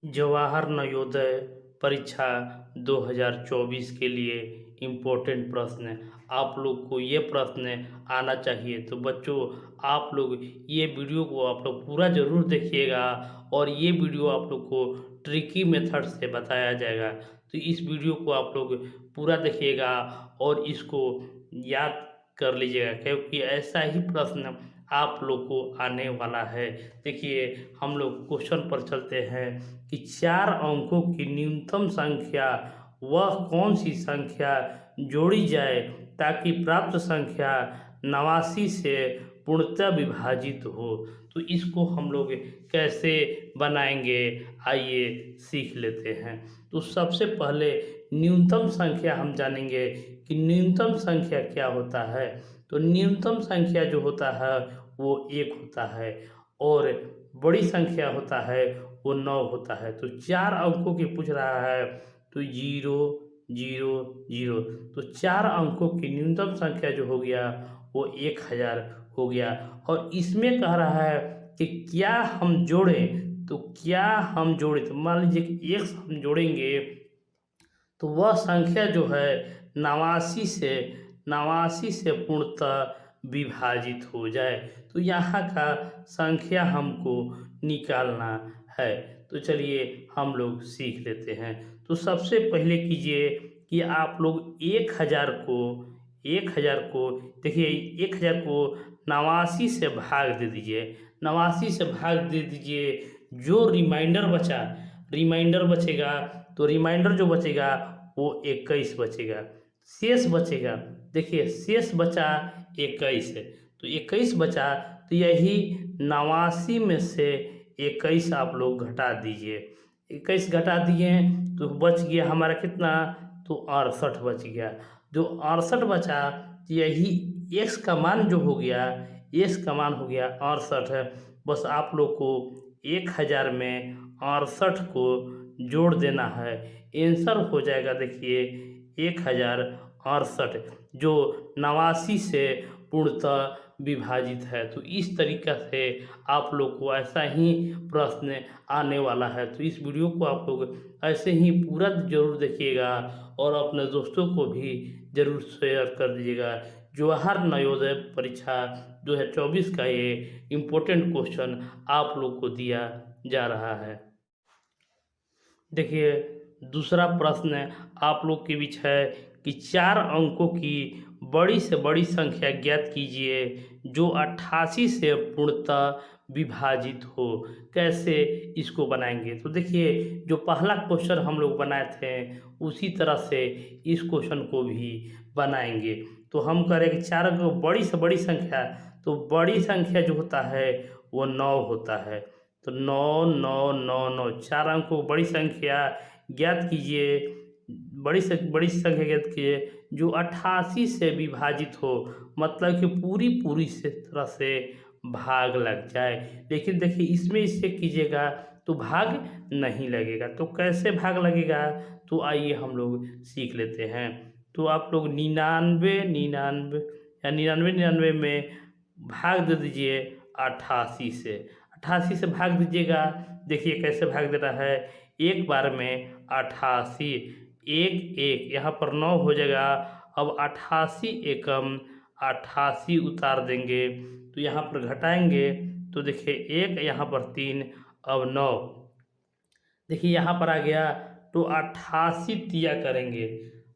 जवाहर नवोदय परीक्षा 2024 के लिए इम्पोर्टेंट प्रश्न आप लोग को ये प्रश्न आना चाहिए। तो बच्चों, आप लोग ये वीडियो को आप लोग पूरा ज़रूर देखिएगा और ये वीडियो आप लोग को ट्रिकी मेथड से बताया जाएगा। तो इस वीडियो को आप लोग पूरा देखिएगा और इसको याद कर लीजिएगा, क्योंकि ऐसा ही प्रश्न आप लोग को आने वाला है। देखिए, हम लोग क्वेश्चन पर चलते हैं कि 4 अंकों की न्यूनतम संख्या वह कौन सी संख्या जोड़ी जाए ताकि प्राप्त संख्या 89 से पूर्णतः विभाजित हो। तो इसको हम लोग कैसे बनाएंगे, आइए सीख लेते हैं। तो सबसे पहले न्यूनतम संख्या हम जानेंगे कि न्यूनतम संख्या क्या होता है। तो न्यूनतम संख्या जो होता है वो 1 होता है और बड़ी संख्या होता है वो 9 होता है। तो 4 अंकों की पूछ रहा है, तो 0 0 0। तो 4 अंकों की न्यूनतम संख्या जो हो गया वो 1000 हो गया। और इसमें कह रहा है कि क्या हम जोड़ें, तो क्या हम जोड़ें, तो मान लीजिए कि 1 हम जोड़ेंगे तो वह संख्या जो है 89 से पूर्णतः विभाजित हो जाए। तो यहाँ का संख्या हमको निकालना है। तो चलिए हम लोग सीख लेते हैं। तो सबसे पहले कीजिए कि आप लोग 1000 को देखिए, 1000 को 89 से भाग दे दीजिए। 89 से भाग दे दीजिए, जो रिमाइंडर बचेगा, तो रिमाइंडर जो बचेगा वो 21 बचेगा। शेष बचेगा, देखिए शेष बचा 21 है। तो 21 बचा, तो यही 89 में से 21 आप लोग घटा दीजिए। 21 घटा दिए तो बच गया हमारा कितना, तो 68 बच गया। जो 68 बचा, यही x का मान जो हो गया, x का मान हो गया 68 है। बस आप लोग को 1000 में 68 को जोड़ देना है, आंसर हो जाएगा। देखिए 1068 जो 89 से पूर्णतः विभाजित है। तो इस तरीक़ा से आप लोग को ऐसा ही प्रश्न आने वाला है। तो इस वीडियो को आप लोग ऐसे ही पूरा ज़रूर देखिएगा और अपने दोस्तों को भी ज़रूर शेयर कर दीजिएगा। जवाहर नवोदय परीक्षा 2024 का ये इम्पोर्टेंट क्वेश्चन आप लोग को दिया जा रहा है। देखिए, दूसरा प्रश्न आप लोग के बीच है कि 4 अंकों की बड़ी से बड़ी संख्या ज्ञात कीजिए जो 88 से पूर्णतः विभाजित हो। कैसे इसको बनाएंगे, तो देखिए जो पहला क्वेश्चन हम लोग बनाए थे उसी तरह से इस क्वेश्चन को भी बनाएंगे। तो हम करेंगे 4 अंकों बड़ी से बड़ी संख्या, तो बड़ी संख्या जो होता है वो 9 होता है। तो 9 9 9 9 4 अंकों बड़ी संख्या ज्ञात कीजिए, बड़ी से बड़ी संख्या ज्ञात कीजिए जो 88 से विभाजित हो, मतलब कि पूरी से तरह से भाग लग जाए। लेकिन देखिए इसमें इससे कीजिएगा तो भाग नहीं लगेगा। तो कैसे भाग लगेगा, तो आइए हम लोग सीख लेते हैं। तो आप लोग 99 या 99 में भाग दे दीजिए 88 से। 88 से भाग दीजिएगा, देखिए कैसे भाग देना है, एक बार में 88, 1 1 यहाँ पर 9 हो जाएगा। अब 88 एकम 88 उतार देंगे, तो यहाँ पर घटाएंगे तो देखिए 1 यहाँ पर 3, अब 9, देखिए यहाँ पर आ गया। तो 88 तिया करेंगे,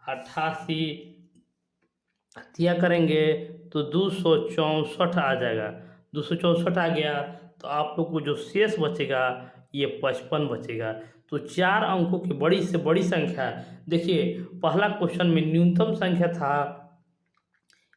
88 तिया करेंगे तो 264 आ जाएगा। 264 आ गया तो आप लोग को जो शेष बचेगा ये 55 बचेगा। तो 4 अंकों की बड़ी से बड़ी संख्या, देखिए पहला क्वेश्चन में न्यूनतम संख्या था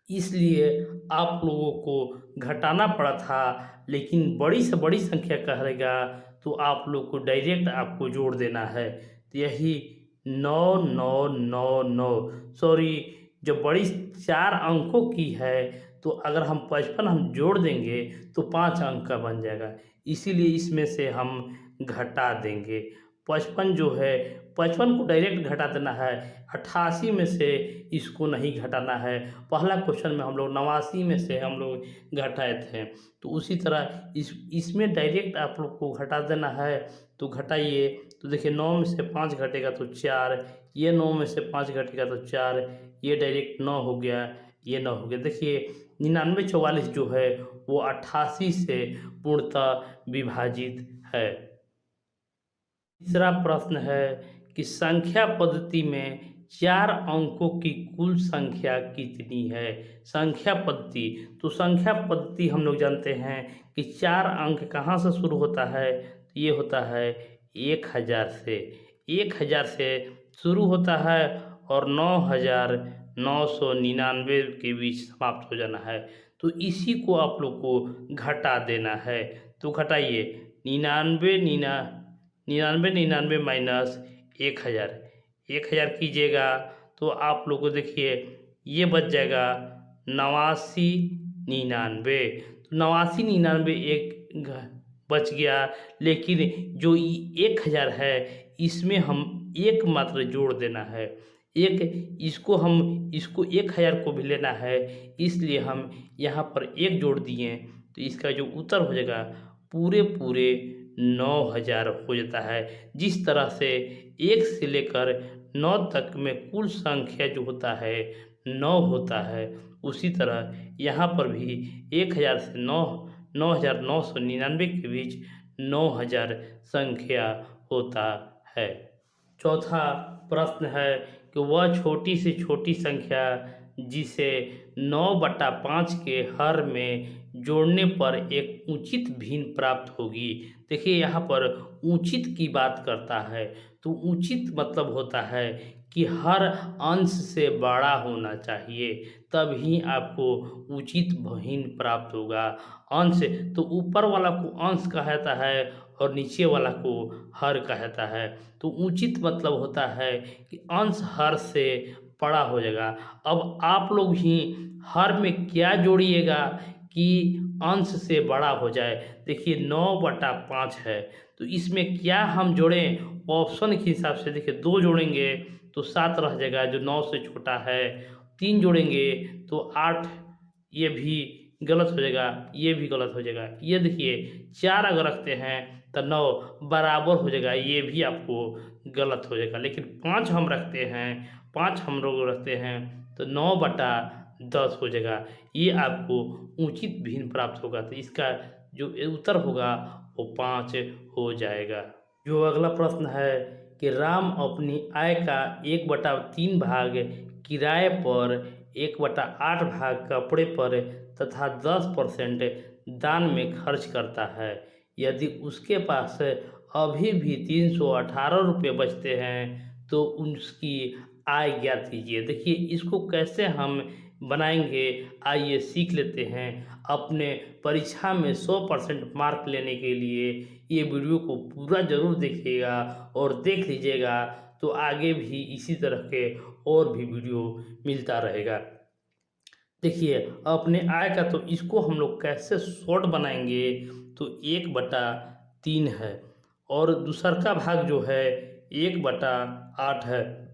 इसलिए आप लोगों को घटाना पड़ा था, लेकिन बड़ी से बड़ी संख्या कहेगा तो आप लोग को डायरेक्ट आपको जोड़ देना है। तो यही 9 9 9 9, सॉरी, जो बड़ी 4 अंकों की है तो अगर हम 55 हम जोड़ देंगे तो 5 अंक का बन जाएगा, इसीलिए इसमें से हम घटा देंगे। 55 जो है, 55 को डायरेक्ट घटा देना है, 88 में से इसको नहीं घटाना है। पहला क्वेश्चन में हम लोग 89 में से हम लोग घटाए थे, तो उसी तरह इसमें डायरेक्ट आप लोग को घटा देना है। तो घटाइए तो देखिए 9 में से 5 घटेगा तो 4, ये 9 में से 5 घटेगा तो 4, ये डायरेक्ट 9 हो गया, ये 9 हो गया। देखिए 9944 जो है वो 88 से पूर्णतः विभाजित है। तीसरा प्रश्न है कि संख्या पद्धति में 4 अंकों की कुल संख्या कितनी है। संख्या पद्धति, तो संख्या पद्धति हम लोग जानते हैं कि 4 अंक कहाँ से शुरू होता है, तो ये होता है 1000 से। 1000 से शुरू होता है और 9999 के बीच समाप्त हो जाना है। तो इसी को आप लोग को घटा देना है। तो घटाइए 99 माइनस 1000, 1000 कीजिएगा तो आप लोग को देखिए ये बच जाएगा 8999। तो 8999 एक बच गया, लेकिन जो 1000 है इसमें हम एक मात्र जोड़ देना है। इसको 1000 को भी लेना है, इसलिए हम यहाँ पर एक जोड़ दिए तो इसका जो उत्तर हो जाएगा पूरे 9000 हो जाता है। जिस तरह से 1 से लेकर 9 तक में कुल संख्या जो होता है 9 होता है, उसी तरह यहाँ पर भी 1000 से 9999 के बीच 9000 संख्या होता है। चौथा प्रश्न है कि वह छोटी से छोटी संख्या जिसे 9/5 के हर में जोड़ने पर एक उचित भिन्न प्राप्त होगी। देखिए यहाँ पर उचित की बात करता है, तो उचित मतलब होता है कि हर अंश से बड़ा होना चाहिए, तभी आपको उचित भिन्न प्राप्त होगा। अंश तो ऊपर वाला को अंश कहा जाता है और नीचे वाला को हर कहा जाता है। तो उचित मतलब होता है कि अंश हर से बड़ा हो जाएगा। अब आप लोग ही हर में क्या जोड़िएगा कि अंश से बड़ा हो जाए। देखिए 9/5 है, तो इसमें क्या हम जोड़ें ऑप्शन के हिसाब से। देखिए 2 जोड़ेंगे तो 7 रह जाएगा जो 9 से छोटा है, 3 जोड़ेंगे तो 8, ये भी गलत हो जाएगा, ये भी गलत हो जाएगा। ये देखिए 4 अगर रखते हैं तो 9 बराबर हो जाएगा, ये भी आपको गलत हो जाएगा। लेकिन 5 हम रखते हैं, 5 हम लोग रखते हैं तो 9/10 हो जाएगा, ये आपको उचित भिन्न प्राप्त होगा। तो इसका जो उत्तर होगा वो 5 हो जाएगा। जो अगला प्रश्न है कि राम अपनी आय का 1/3 भाग किराए पर, 1/8 भाग कपड़े पर तथा 10% दान में खर्च करता है। यदि उसके पास अभी भी 318 रुपये बचते हैं तो उसकी आय ज्ञात कीजिए। देखिए इसको कैसे हम बनाएंगे, आइए सीख लेते हैं। अपने परीक्षा में 100% मार्क लेने के लिए ये वीडियो को पूरा ज़रूर देखिएगा और देख लीजिएगा तो आगे भी इसी तरह के और भी वीडियो मिलता रहेगा। देखिए अपने आय का तो इसको हम लोग कैसे शॉर्ट बनाएंगे, तो 1/3 है और दूसरा का भाग जो है 1/8 है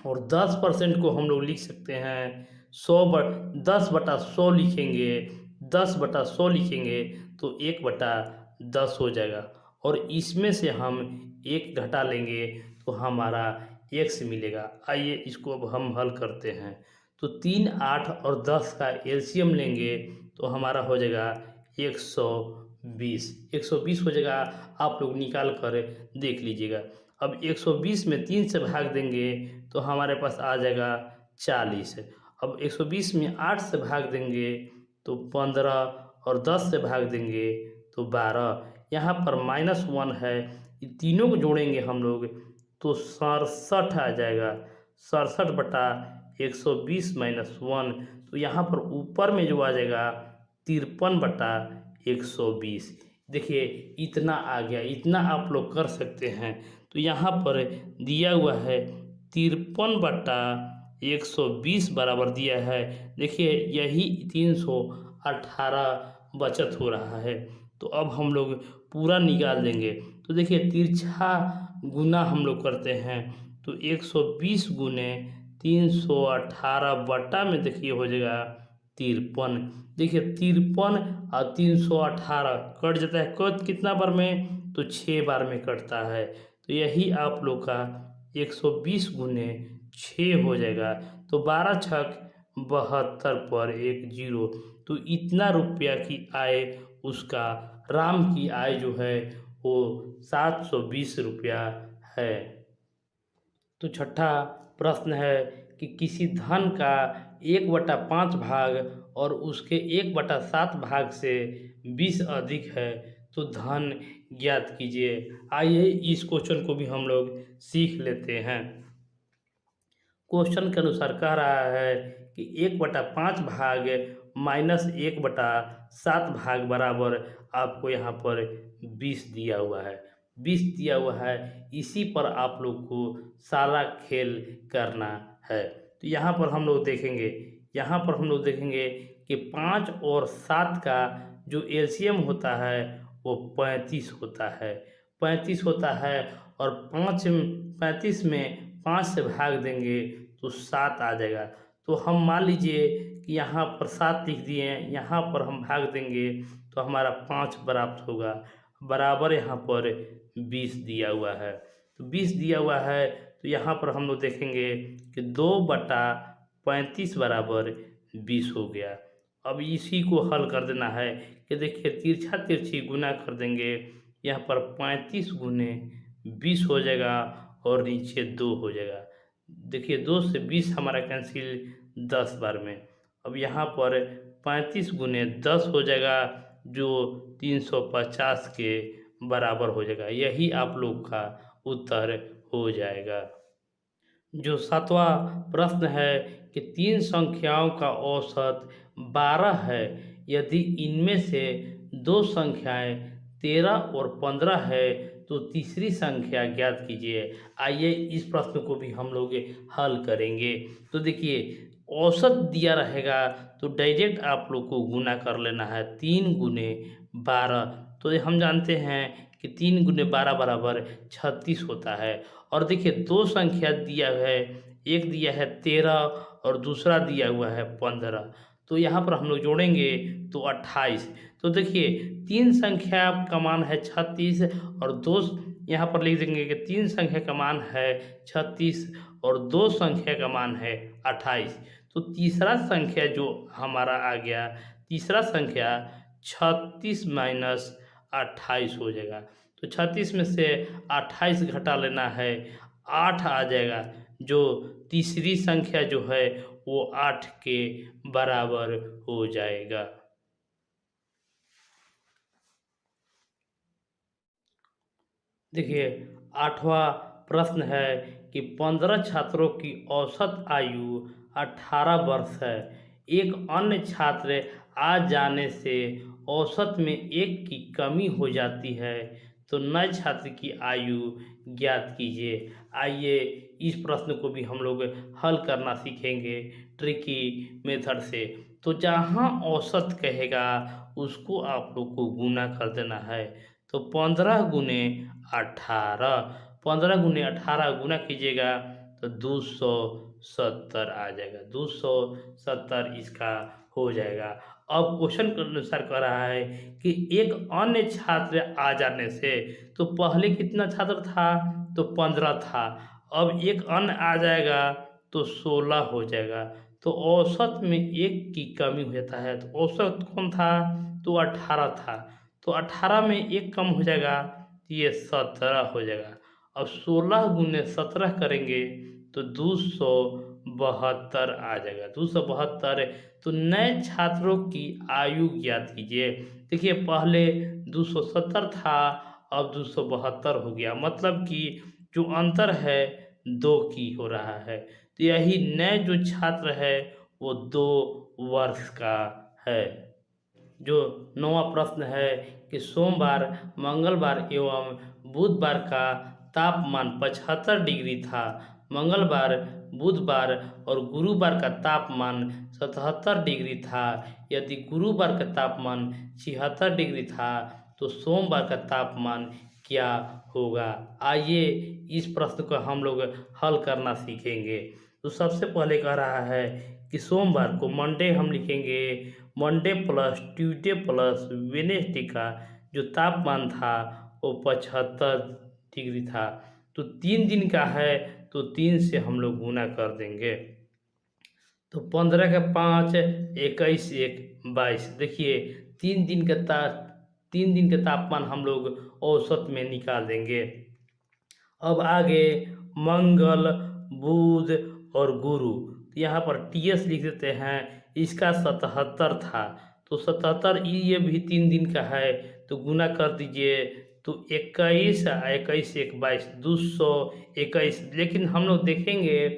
और 10% को हम लोग लिख सकते हैं 10/100 लिखेंगे, 10/100 लिखेंगे तो 1/10 हो जाएगा और इसमें से हम 1 घटा लेंगे तो हमारा x मिलेगा। आइए इसको अब हम हल करते हैं। तो 3, 8 और 10 का एलसीएम लेंगे तो हमारा हो जाएगा 120, 120 हो जाएगा। आप लोग निकाल कर देख लीजिएगा। अब 120 में 3 से भाग देंगे तो हमारे पास आ जाएगा 40। अब 120 में 8 से भाग देंगे तो 15 और 10 से भाग देंगे तो 12। यहाँ पर -1 है, ये तीनों को जोड़ेंगे हम लोग तो 67 आ जाएगा। 67/120 -1, तो यहाँ पर ऊपर में जो आ जाएगा 53/120। देखिए इतना आ गया, इतना आप लोग कर सकते हैं। तो यहाँ पर दिया हुआ है 53/120 बराबर दिया है। देखिए यही 318 बचत हो रहा है। तो अब हम लोग पूरा निकाल देंगे। तो देखिए तिरछा गुना हम लोग करते हैं तो 120 गुने 318 बटा में देखिए हो जाएगा 53। देखिए 53 और 318 कट जाता है, कट कितना बार में, तो 6 बार में कटता है। तो यही आप लोग का 120 गुने 6 हो जाएगा। तो 12 छक 72 पर एक जीरो। तो इतना रुपया की आय उसका, राम की आय जो है वो 720 रुपया है। तो छठा प्रश्न है कि किसी धन का 1/5 भाग और उसके 1/7 भाग से 20 अधिक है तो धन ज्ञात कीजिए। आइए इस क्वेश्चन को भी हम लोग सीख लेते हैं। क्वेश्चन के अनुसार कह रहा है कि 1/5 भाग माइनस 1/7 भाग बराबर आपको यहाँ पर 20 दिया हुआ है। 20 दिया हुआ है, इसी पर आप लोग को सारा खेल करना है। तो यहाँ पर हम लोग देखेंगे कि 5 और 7 का जो एलसीएम होता है वो 35 होता है। 35 होता है और 35 में 5 से भाग देंगे तो 7 आ जाएगा। तो हम मान लीजिए कि यहाँ पर 7 लिख दिए हैं, यहाँ पर हम भाग देंगे तो हमारा 5 प्राप्त होगा, बराबर यहाँ पर 20 दिया हुआ है। तो 20 दिया हुआ है तो यहाँ पर हम लोग देखेंगे कि 2/35 बराबर 20 हो गया। अब इसी को हल कर देना है कि देखिए तिरछा तिरछी गुना कर देंगे, यहाँ पर 35 गुने 20 हो जाएगा और नीचे 2 हो जाएगा। देखिए 2 से 20 हमारा कैंसिल 10 बार में। अब यहाँ पर 35 गुने 10 हो जाएगा जो 350 के बराबर हो जाएगा। यही आप लोग का उत्तर हो जाएगा। जो 7वां प्रश्न है कि 3 संख्याओं का औसत 12 है, यदि इनमें से 2 संख्याएं 13 और 15 है तो तीसरी संख्या ज्ञात कीजिए। आइए इस प्रश्न को भी हम लोग हल करेंगे। तो देखिए औसत दिया रहेगा तो डायरेक्ट आप लोग को गुना कर लेना है, 3 गुने 12। तो ये हम जानते हैं कि 3 गुने 12 बराबर 36 होता है। और देखिए 2 संख्या दिया है, एक दिया है 13 और दूसरा दिया हुआ है 15। तो यहाँ पर हम लोग जोड़ेंगे तो 28। तो देखिए 3 संख्या का मान है 36 और 2 यहाँ पर लिख देंगे कि 3 संख्या का मान है 36 और 2 संख्या का मान है 28। तो तीसरा संख्या जो हमारा आ गया, तीसरा संख्या 36 माइनस 28 हो जाएगा। तो 36 में से 28 घटा लेना है, 8 आ जाएगा। जो तीसरी संख्या जो है वो 8 के बराबर हो जाएगा। देखिए 8वां प्रश्न है कि 15 छात्रों की औसत आयु 18 वर्ष है। एक अन्य छात्र आ जाने से औसत में एक की कमी हो जाती है तो नए छात्र की आयु ज्ञात कीजिए। आइए इस प्रश्न को भी हम लोग हल करना सीखेंगे ट्रिकी मेथड से। तो जहाँ औसत कहेगा उसको आप लोग को गुना कर देना है। तो 15 गुने 18, 15 गुने 18 गुना कीजिएगा तो 270 आ जाएगा। 270 इसका हो जाएगा। अब क्वेश्चन के अनुसार कह रहा है कि एक अन्य छात्र आ जाने से, तो पहले कितना छात्र था तो 15 था, अब एक अन्य आ जाएगा तो 16 हो जाएगा। तो औसत में एक की कमी हो जाता है। तो औसत कौन था तो 18 था, तो 18 में एक कम हो जाएगा तो ये 17 हो जाएगा। अब 16 गुने 17 करेंगे तो 272 आ जाएगा। 272। तो नए छात्रों की आयु ज्ञात कीजिए। देखिए पहले 270 था, अब 272 हो गया, मतलब कि जो अंतर है 2 की हो रहा है। तो यही नए जो छात्र है वो 2 वर्ष का है। जो 9वां प्रश्न है कि सोमवार, मंगलवार एवं बुधवार का तापमान 75 डिग्री था। मंगलवार, बुधवार और गुरुवार का तापमान 77 डिग्री था। यदि गुरुवार का तापमान 76 डिग्री था तो सोमवार का तापमान क्या होगा। आइए इस प्रश्न को हम लोग हल करना सीखेंगे। तो सबसे पहले कह रहा है कि सोमवार को मंडे हम लिखेंगे, Monday plus Tuesday plus Wednesday का जो तापमान था वो 75 डिग्री था। तो 3 दिन का है तो 3 से हम लोग गुना कर देंगे। तो 15 का 5 21 1 22। देखिए 3 दिन का तापमान हम लोग औसत में निकाल देंगे। अब आगे मंगल, बुध और गुरु। यहाँ पर टीएस लिख देते हैं। इसका 77 था तो 77 ये भी 3 दिन का है तो गुना कर दीजिए। तो 21 21 1 22 221। लेकिन हम लोग देखेंगे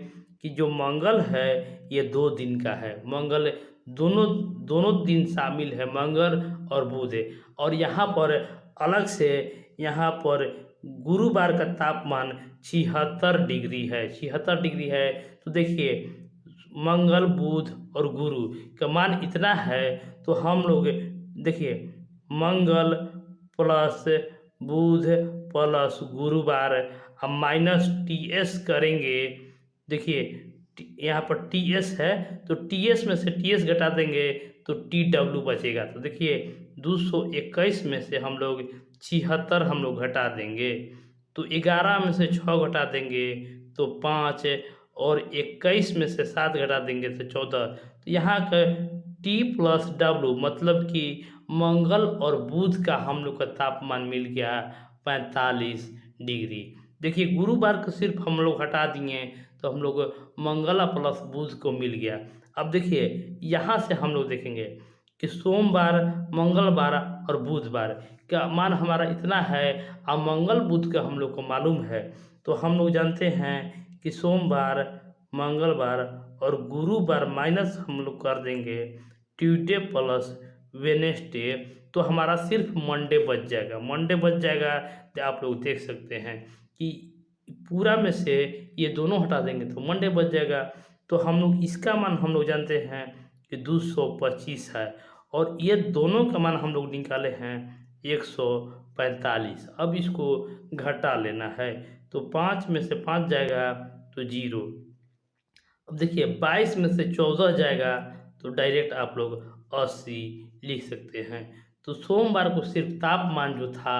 कि जो मंगल है ये 2 दिन का है। मंगल दोनों दोनों दिन शामिल है, मंगल और बुध है। और यहाँ पर अलग से यहाँ पर गुरुवार का तापमान 76 डिग्री है, 76 डिग्री है। तो देखिए मंगल, बुध और गुरु का मान इतना है तो हम लोग देखिए मंगल प्लस बुध प्लस गुरुवार हम माइनस टीएस करेंगे। देखिए यहाँ पर टीएस है तो टीएस में से टीएस घटा देंगे तो टीडब्ल्यू बचेगा। तो देखिए 221 में से हम लोग 76 हम लोग घटा देंगे तो 11 में से 6 घटा देंगे तो 5 और 21 में से 7 घटा देंगे तो 14। तो यहाँ का टी प्लस डब्ल्यू मतलब कि मंगल और बुध का हम लोग का तापमान मिल गया 45 डिग्री। देखिए गुरुवार को सिर्फ हम लोग हटा दिए तो हम लोग मंगल प्लस बुध को मिल गया। अब देखिए यहाँ से हम लोग देखेंगे कि सोमवार, मंगलवार और बुधवार का मान हमारा इतना है। अब मंगल बुध का हम लोग को मालूम है तो हम लोग जानते हैं कि सोमवार, मंगलवार और गुरुवार माइनस हम लोग कर देंगे ट्यूसडे प्लस वेडनेसडे तो हमारा सिर्फ मंडे बच जाएगा। मंडे बच जाएगा तो आप लोग देख सकते हैं कि पूरा में से ये दोनों हटा देंगे तो मंडे बच जाएगा। तो हम लोग इसका मान हम लोग जानते हैं कि 225 है और ये दोनों का मान हम लोग निकाले हैं 145। अब इसको घटा लेना है तो 5 में से 5 जाएगा तो 0। अब देखिए 22 में से 14 जाएगा तो डायरेक्ट आप लोग 80 लिख सकते हैं। तो सोमवार को सिर्फ तापमान जो था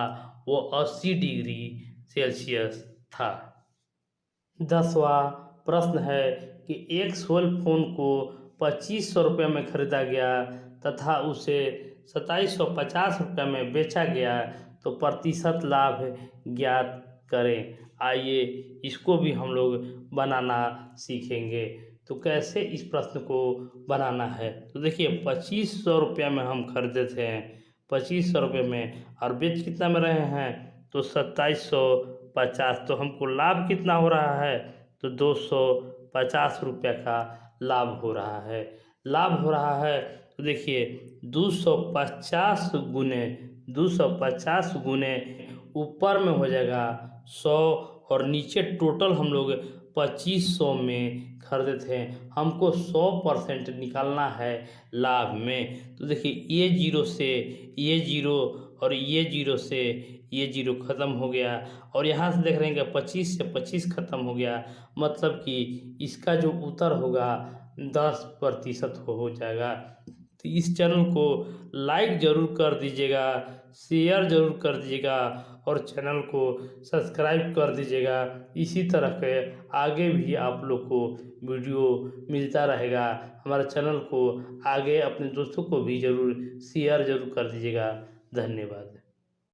वो 80 डिग्री सेल्सियस था। 10वां प्रश्न है कि एक सेल फोन को 2500 रुपये में खरीदा गया तथा उसे 2750 रुपये में बेचा गया तो प्रतिशत लाभ ज्ञात करें। आइए इसको भी हम लोग बनाना सीखेंगे। तो कैसे इस प्रश्न को बनाना है तो देखिए 2500 रुपये में हम खरीदे थे, 2500 रुपये में और बेच कितना में रहे हैं तो 2750। तो हमको लाभ कितना हो रहा है तो 250 रुपये का लाभ हो रहा है। लाभ हो रहा है तो देखिए 250 गुने ऊपर में हो जाएगा 100 और नीचे टोटल हम लोग 2500 में खरीदे थे। हमको 100% निकालना है लाभ में। तो देखिए ये जीरो से ये जीरो और ये जीरो से ये जीरो ख़त्म हो गया और यहाँ से देख रहे हैं कि 25 से 25 ख़त्म हो गया मतलब कि इसका जो उत्तर होगा 10% हो जाएगा। तो इस चैनल को लाइक ज़रूर कर दीजिएगा, शेयर ज़रूर कर दीजिएगा और चैनल को सब्सक्राइब कर दीजिएगा। इसी तरह के आगे भी आप लोग को वीडियो मिलता रहेगा। हमारे चैनल को आगे अपने दोस्तों को भी ज़रूर शेयर ज़रूर कर दीजिएगा। धन्यवाद।